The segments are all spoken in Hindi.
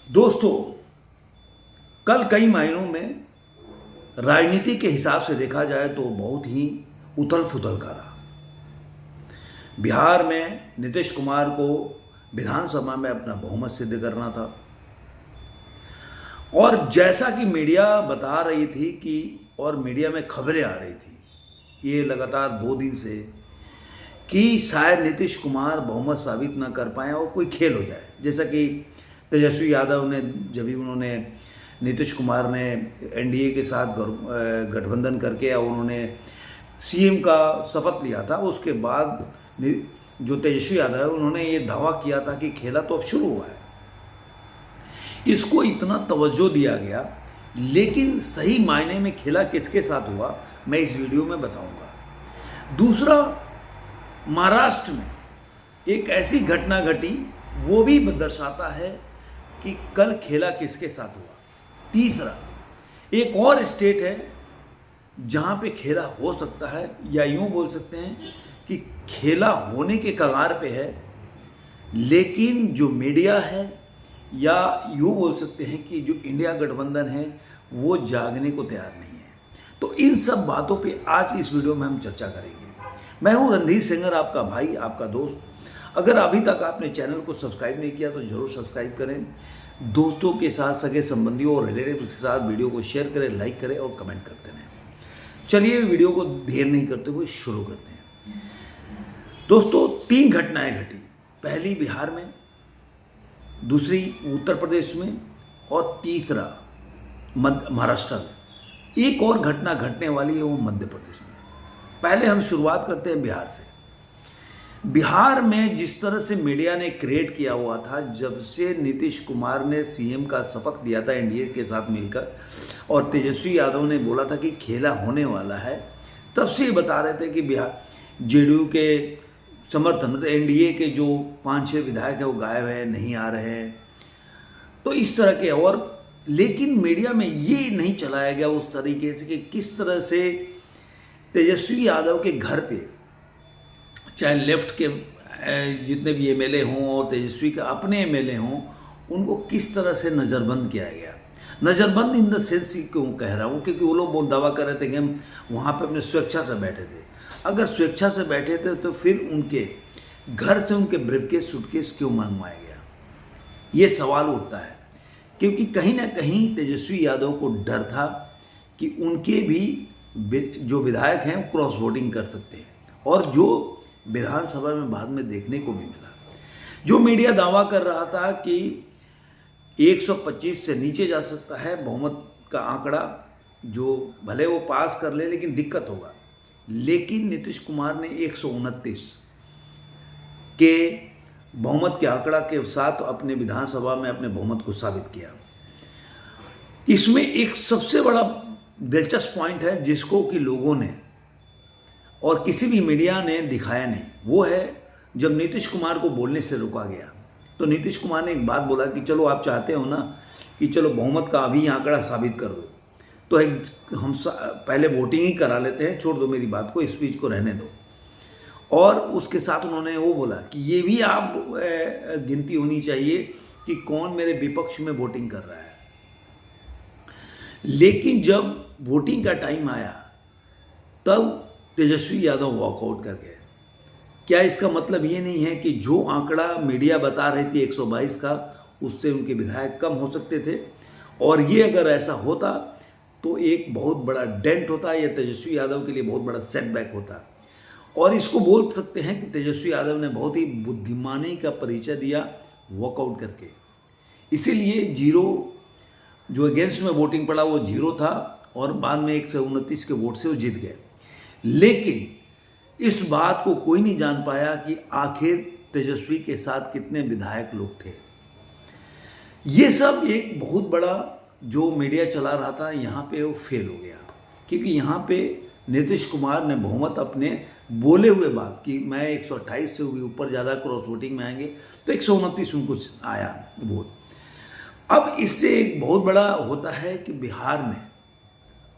दोस्तों, कल कई मायनों में राजनीति के हिसाब से देखा जाए तो बहुत ही उथल पुथल का रहा। बिहार में नीतीश कुमार को विधानसभा में अपना बहुमत सिद्ध करना था और जैसा कि मीडिया बता रही थी कि और मीडिया में खबरें आ रही थी ये लगातार 2 दिन से कि शायद नीतीश कुमार बहुमत साबित ना कर पाए और कोई खेल हो जाए। जैसा कि तेजस्वी यादव ने जब भी उन्होंने नीतीश कुमार ने एनडीए के साथ गठबंधन करके और उन्होंने सीएम का शपथ लिया था, उसके बाद जो तेजस्वी यादव है उन्होंने ये दावा किया था कि खेला तो अब शुरू हुआ है। इसको इतना तवज्जो दिया गया, लेकिन सही मायने में खेला किसके साथ हुआ मैं इस वीडियो में बताऊंगा। दूसरा, महाराष्ट्र में एक ऐसी घटना घटी, वो भी दर्शाता है कि कल खेला किसके साथ हुआ। तीसरा, एक और स्टेट है जहां पे खेला हो सकता है, या यूं बोल सकते हैं कि खेला होने के कगार पे है, लेकिन जो मीडिया है या यूं बोल सकते हैं कि जो इंडिया गठबंधन है वो जागने को तैयार नहीं है। तो इन सब बातों पे आज इस वीडियो में हम चर्चा करेंगे। मैं हूं रणधीर सिंगर, आपका भाई, आपका दोस्त। अगर अभी तक आपने चैनल को सब्सक्राइब नहीं किया तो जरूर सब्सक्राइब करें, दोस्तों के साथ, सगे संबंधियों और रिलेटिव के साथ वीडियो को शेयर करें, लाइक करें और कमेंट करते रहें। चलिए वीडियो को देर नहीं करते हुए शुरू करते हैं। दोस्तों, 3 घटनाएं घटी। पहली बिहार में, दूसरी उत्तर प्रदेश में और तीसरा महाराष्ट्र में। एक और घटना घटने वाली है, वो मध्य प्रदेश में। पहले हम शुरुआत करते हैं बिहार से। बिहार में जिस तरह से मीडिया ने क्रिएट किया हुआ था, जब से नीतीश कुमार ने सीएम का शपथ लिया था एनडीए के साथ मिलकर और तेजस्वी यादव ने बोला था कि खेला होने वाला है, तब से ये बता रहे थे कि बिहार जेडीयू के समर्थन मतलब एनडीए के जो 5-6 विधायक हैं वो गायब है, नहीं आ रहे हैं। तो इस तरह के, और लेकिन मीडिया में ये नहीं चलाया गया उस तरीके से कि किस तरह से तेजस्वी यादव के घर पे, चाहे लेफ्ट के जितने भी एमएलए हों और तेजस्वी के अपने एमएलए हों, उनको किस तरह से नज़रबंद किया गया। नज़रबंद इन द सेंस क्यों कह रहा हूँ, क्योंकि वो लोग बहुत दावा कर रहे थे कि हम वहाँ पे अपने स्वेच्छा से बैठे थे। अगर स्वेच्छा से बैठे थे तो फिर उनके घर से उनके ब्रीफकेस सूटकेस क्यों मंगवाया गया, ये सवाल उठता है। क्योंकि कहीं ना कहीं तेजस्वी यादव को डर था कि उनके भी जो विधायक हैं वो क्रॉस वोटिंग कर सकते हैं, और जो विधानसभा में बाद में देखने को भी मिला। जो मीडिया दावा कर रहा था कि 125 से नीचे जा सकता है बहुमत का आंकड़ा, जो भले वो पास कर ले लेकिन दिक्कत होगा, लेकिन नीतीश कुमार ने 129 के बहुमत के आंकड़ा के साथ अपने विधानसभा में अपने बहुमत को साबित किया। इसमें एक सबसे बड़ा दिलचस्प पॉइंट है जिसको कि लोगों ने और किसी भी मीडिया ने दिखाया नहीं, वो है जब नीतीश कुमार को बोलने से रोका गया तो नीतीश कुमार ने एक बात बोला कि चलो आप चाहते हो ना कि चलो बहुमत का अभी आंकड़ा साबित कर दो, तो हम पहले वोटिंग ही करा लेते हैं, छोड़ दो मेरी बात को, स्पीच को रहने दो। और उसके साथ उन्होंने वो बोला कि ये भी आप गिनती होनी चाहिए कि कौन मेरे विपक्ष में वोटिंग कर रहा है। लेकिन जब वोटिंग का टाइम आया तब तेजस्वी यादव वॉकआउट कर गए। क्या इसका मतलब ये नहीं है कि जो आंकड़ा मीडिया बता रही थी 122 का, उससे उनके विधायक कम हो सकते थे? और ये अगर ऐसा होता तो एक बहुत बड़ा डेंट होता, या तेजस्वी यादव के लिए बहुत बड़ा सेटबैक होता। और इसको बोल सकते हैं कि तेजस्वी यादव ने बहुत ही बुद्धिमानी का परिचय दिया वॉकआउट करके। इसीलिए 0 जो अगेंस्ट में वोटिंग पड़ा वो 0 था, और बाद में 129 के वोट से वो जीत गए। लेकिन इस बात को कोई नहीं जान पाया कि आखिर तेजस्वी के साथ कितने विधायक लोग थे। ये सब एक बहुत बड़ा जो मीडिया चला रहा था, यहाँ पे वो फेल हो गया। क्योंकि यहाँ पे नीतीश कुमार ने बहुमत अपने बोले हुए बात कि मैं 128 से ऊपर ज़्यादा क्रॉस वोटिंग में आएंगे, तो 129 उनको आया वोट। अब इससे एक बहुत बड़ा होता है कि बिहार में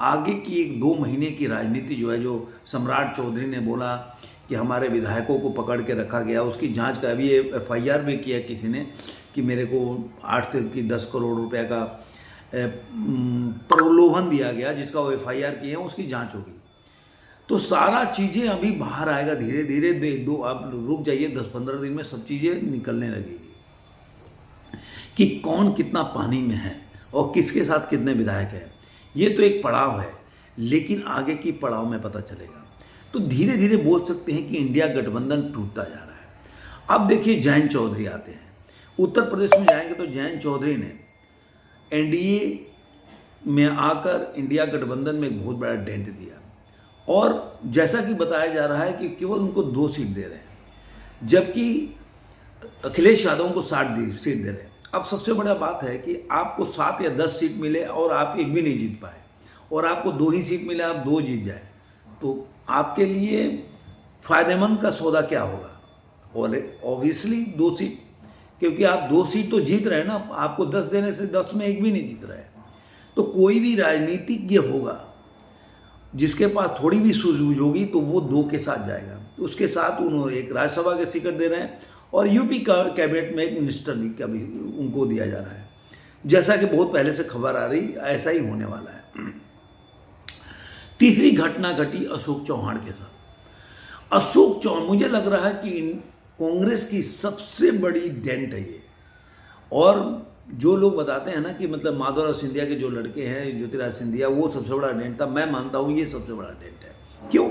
आगे की 1-2 महीने की राजनीति जो है, जो सम्राट चौधरी ने बोला कि हमारे विधायकों को पकड़ के रखा गया, उसकी जांच का अभी FIR भी किया किसी ने कि मेरे को 8 से 10 करोड़ रुपए का प्रलोभन दिया गया, जिसका वो FIR किए हैं, उसकी जांच होगी। तो सारा चीज़ें अभी बाहर आएगा धीरे धीरे। दो आप रुक जाइए, 10-15 दिन में सब चीज़ें निकलने लगेगी कि कौन कितना पानी में है और किसके साथ कितने विधायक हैं। ये तो एक पड़ाव है, लेकिन आगे की पड़ाव में पता चलेगा। तो धीरे धीरे बोल सकते हैं कि इंडिया गठबंधन टूटता जा रहा है। अब देखिए जयंत चौधरी आते हैं, उत्तर प्रदेश में जाएंगे तो जयंत चौधरी ने NDA में आकर इंडिया गठबंधन में एक बहुत बड़ा डेंट दिया, और जैसा कि बताया जा रहा है कि केवल उनको 2 सीट दे रहे हैं, जबकि अखिलेश यादव को 60 सीट दे रहे हैं। अब सबसे बड़ा बात है कि आपको 7 या 10 सीट मिले और आप एक भी नहीं जीत पाए, और आपको 2 ही सीट मिले, आप 2 जीत जाए, तो आपके लिए फायदेमंद का सौदा क्या होगा? और ऑब्वियसली 2 सीट, क्योंकि आप 2 सीट तो जीत रहे हैं ना, आपको 10 देने से 10 में एक भी नहीं जीत रहे। तो कोई भी राजनीतिज्ञ होगा जिसके पास थोड़ी भी सूझबूझ होगी तो वो 2 के साथ जाएगा। उसके साथ उन्होंने एक राज्यसभा के टिकट दे रहे हैं, और यूपी का कैबिनेट में एक मिनिस्टर का भी उनको दिया जा रहा है, जैसा कि बहुत पहले से खबर आ रही, ऐसा ही होने वाला है। तीसरी घटना घटी अशोक चौहान के साथ। अशोक चौहान, मुझे लग रहा है कि कांग्रेस की सबसे बड़ी डेंट है ये। और जो लोग बताते हैं ना कि मतलब माधवराव सिंधिया के जो लड़के हैं, ज्योतिराज सिंधिया, वो सबसे बड़ा डेंट था, मैं मानता हूँ ये सबसे बड़ा डेंट है। क्यों?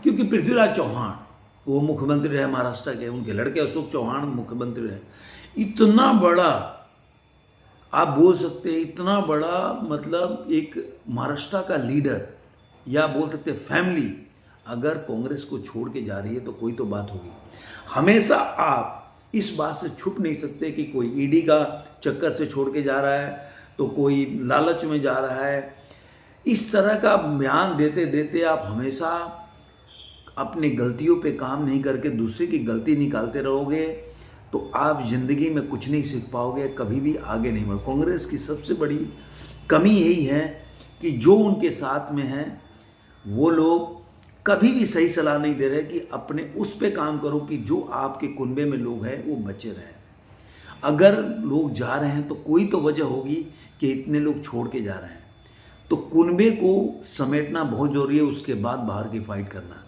क्योंकि पृथ्वीराज चौहान वो मुख्यमंत्री रहे महाराष्ट्र के, उनके लड़के अशोक चौहान मुख्यमंत्री रहे। इतना बड़ा आप बोल सकते हैं, इतना बड़ा मतलब एक महाराष्ट्र का लीडर, या बोल सकते फैमिली, अगर कांग्रेस को छोड़ के जा रही है तो कोई तो बात होगी। हमेशा आप इस बात से छुप नहीं सकते कि कोई ईडी का चक्कर से छोड़ के जा रहा है, तो कोई लालच में जा रहा है। इस तरह का बयान देते देते आप हमेशा अपनी गलतियों पे काम नहीं करके दूसरे की गलती निकालते रहोगे, तो आप जिंदगी में कुछ नहीं सीख पाओगे, कभी भी आगे नहीं बढ़। कांग्रेस की सबसे बड़ी कमी यही है कि जो उनके साथ में है वो लोग कभी भी सही सलाह नहीं दे रहे कि अपने उस पे काम करो कि जो आपके कुनबे में लोग हैं वो बचे रहें। अगर लोग जा रहे हैं तो कोई तो वजह होगी कि इतने लोग छोड़ के जा रहे हैं, तो कुनबे को समेटना बहुत जरूरी है, उसके बाद बाहर की फाइट करना।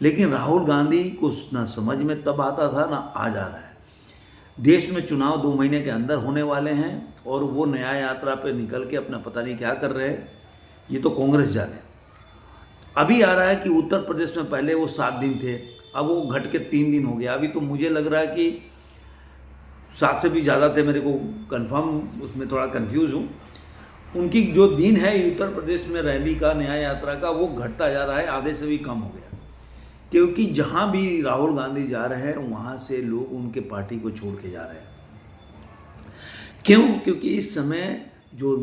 लेकिन राहुल गांधी को ना समझ में तब आता था ना आज आ रहा है। देश में चुनाव 2 महीने के अंदर होने वाले हैं, और वो न्याय यात्रा पे निकल के अपना पता नहीं क्या कर रहे हैं, ये तो कांग्रेस जाने। अभी आ रहा है कि उत्तर प्रदेश में पहले वो 7 दिन थे, अब वो घट के 3 दिन हो गया। अभी तो मुझे लग रहा है कि 7 से भी ज़्यादा थे, मेरे को कंफर्म उसमें थोड़ा कंफ्यूज हूँ। उनकी जो दिन है उत्तर प्रदेश में रैली का, न्याय यात्रा का, वो घटता जा रहा है, आधे से भी कम हो गया, क्योंकि जहाँ भी राहुल गांधी जा रहे हैं वहाँ से लोग उनके पार्टी को छोड़ के जा रहे हैं। क्यों? क्योंकि इस समय जो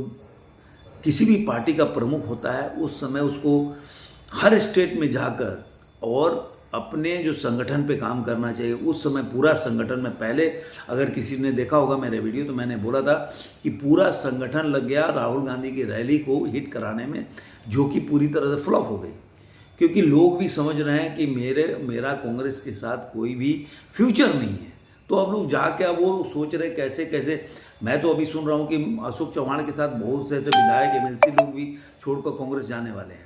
किसी भी पार्टी का प्रमुख होता है, उस समय उसको हर स्टेट में जाकर और अपने जो संगठन पे काम करना चाहिए। उस समय पूरा संगठन में, पहले अगर किसी ने देखा होगा मेरे वीडियो, तो मैंने बोला था कि पूरा संगठन लग गया राहुल गांधी की रैली को हिट कराने में, जो कि पूरी तरह से फ्लॉप हो गई, क्योंकि लोग भी समझ रहे हैं कि मेरा कांग्रेस के साथ कोई भी फ्यूचर नहीं है। तो अब लोग जाके अब वो सोच रहे कैसे कैसे। मैं तो अभी सुन रहा हूँ कि अशोक चौहान के साथ बहुत से ऐसे विधायक MLC लोग भी छोड़कर कांग्रेस जाने वाले हैं,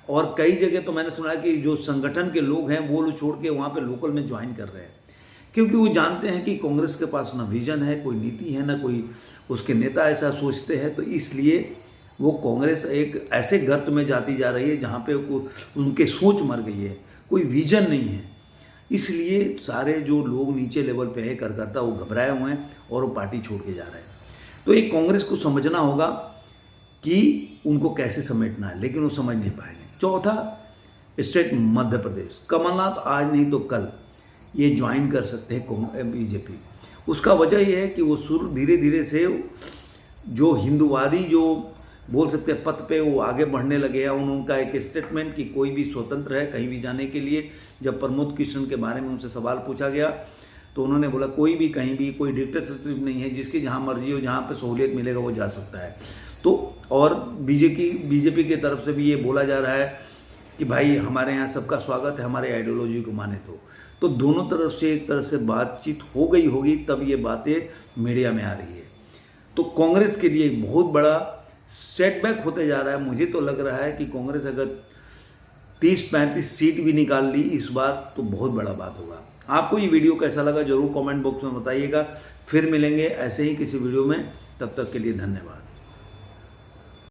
और कई जगह तो मैंने सुना कि जो संगठन के लोग हैं वो लोग छोड़ के वहाँ पे लोकल में ज्वाइन कर रहे हैं, क्योंकि वो जानते हैं कि कांग्रेस के पास ना विजन है, कोई नीति है, ना कोई उसके नेता ऐसा सोचते हैं। तो इसलिए वो कांग्रेस एक ऐसे गर्त में जाती जा रही है जहाँ पे उनके सोच मर गई है, कोई विजन नहीं है। इसलिए सारे जो लोग नीचे लेवल पे है कार्यकर्ता, वो घबराए हुए हैं और वो पार्टी छोड़ के जा रहे हैं। तो एक कांग्रेस को समझना होगा कि उनको कैसे समेटना है, लेकिन वो समझ नहीं पाएंगे। चौथा स्टेट मध्य प्रदेश, कमलनाथ आज नहीं तो कल ये ज्वाइन कर सकते हैं बीजेपी। उसका वजह यह है कि वो शुरू धीरे धीरे से जो हिंदूवादी जो बोल सकते हैं पथ पे वो आगे बढ़ने लगे हैं। उनका एक स्टेटमेंट कि कोई भी स्वतंत्र है कहीं भी जाने के लिए। जब प्रमोद कृष्ण के बारे में उनसे सवाल पूछा गया तो उन्होंने बोला कोई भी कहीं भी, कोई डिक्टेटरशिप नहीं है, जिसकी जहाँ मर्जी हो, जहाँ पे सहूलियत मिलेगा वो जा सकता है। तो और बीजेपी की तरफ से भी ये बोला जा रहा है कि भाई हमारे यहाँ सबका स्वागत है, हमारे आइडियोलॉजी को माने तो दोनों तरफ से एक तरह से बातचीत हो गई होगी, तब ये बातें मीडिया में आ रही है। तो कांग्रेस के लिए एक बहुत बड़ा सेटबैक होते जा रहा है। मुझे तो लग रहा है कि कांग्रेस अगर 30-35 सीट भी निकाल ली इस बार तो बहुत बड़ा बात होगा। आपको ये वीडियो कैसा लगा जरूर कमेंट बॉक्स में बताइएगा। फिर मिलेंगे ऐसे ही किसी वीडियो में, तब तक के लिए धन्यवाद।